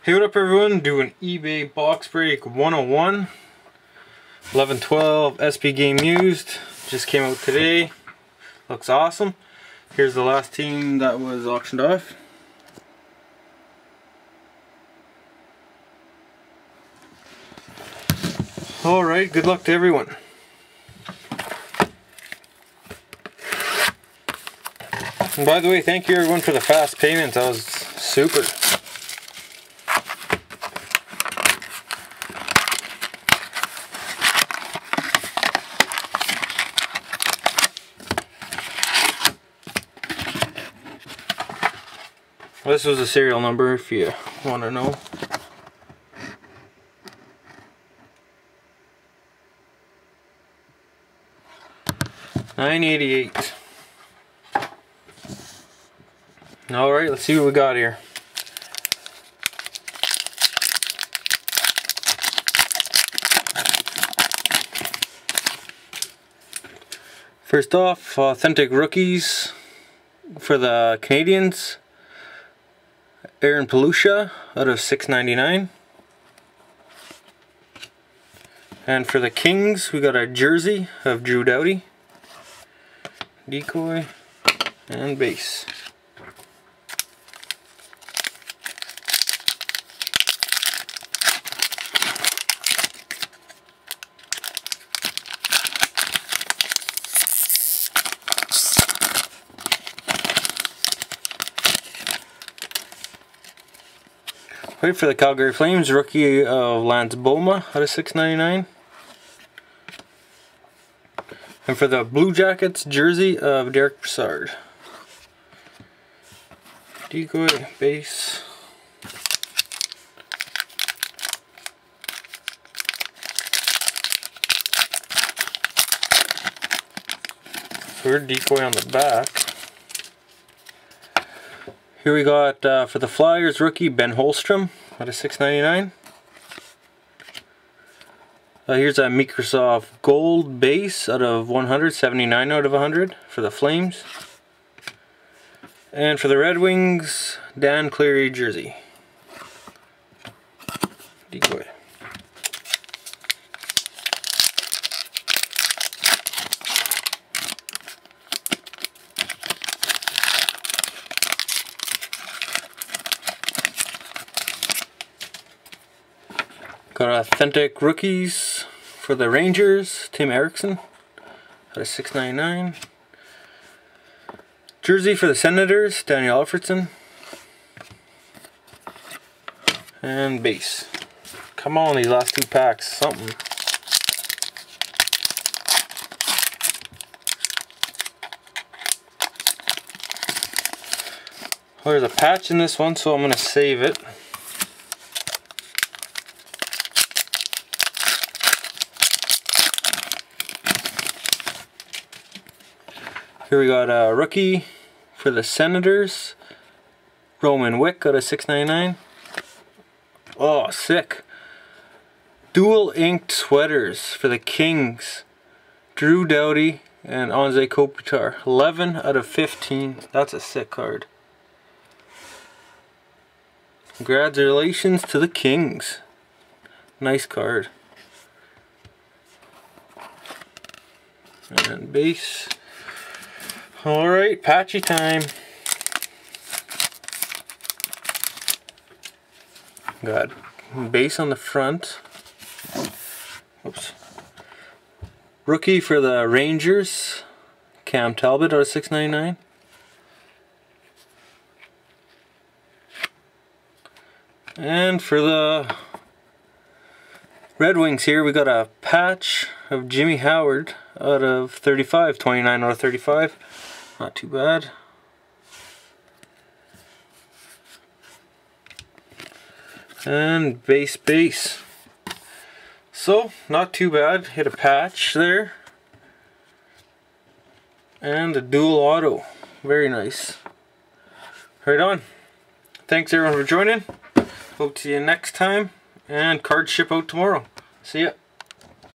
Hey, what up everyone? Doing eBay box break 101. 1112 SP Game Used. Just came out today. Looks awesome. Here's the last team that was auctioned off. Alright, good luck to everyone. And by the way, thank you everyone for the fast payments. That was super. This was a serial number if you want to know. $9.88. Alright, let's see what we got here. First off, authentic rookies for the Canadians. Aaron Palusha out of $6.99. And for the Kings, we got a jersey of Drew Doughty, decoy, and base. Wait for the Calgary Flames, rookie of Lance Boma out of $6.99. And for the Blue Jackets, jersey of Derek Brassard. Decoy, base. Third decoy on the back. Here we got for the Flyers rookie Ben Holmstrom out of $6.99. Here's a Microsoft Gold base out of 100, 79 out of 100 for the Flames. And for the Red Wings, Dan Cleary jersey. Decoy. Got authentic rookies for the Rangers, Tim Erickson out of $6.99. Jersey for the Senators, Daniel Alfredson. And base. Come on, these last two packs, something. Well, there's a patch in this one, so I'm going to save it. Here we got a rookie for the Senators, Roman Wick out of $6.99. Oh, sick. Dual inked sweaters for the Kings, Drew Doughty and Anze Kopitar. 11 out of 15. That's a sick card. Congratulations to the Kings. Nice card. And base. Alright, patchy time. Got base on the front. Oops. Rookie for the Rangers, Cam Talbot out of $6.99. And for the Red Wings here, we got a patch of Jimmy Howard out of 35, 29 out of 35. Not too bad. And base. So, not too bad. Hit a patch there. And a dual auto. Very nice. Right on. Thanks everyone for joining. Hope to see you next time. And cards ship out tomorrow. See ya.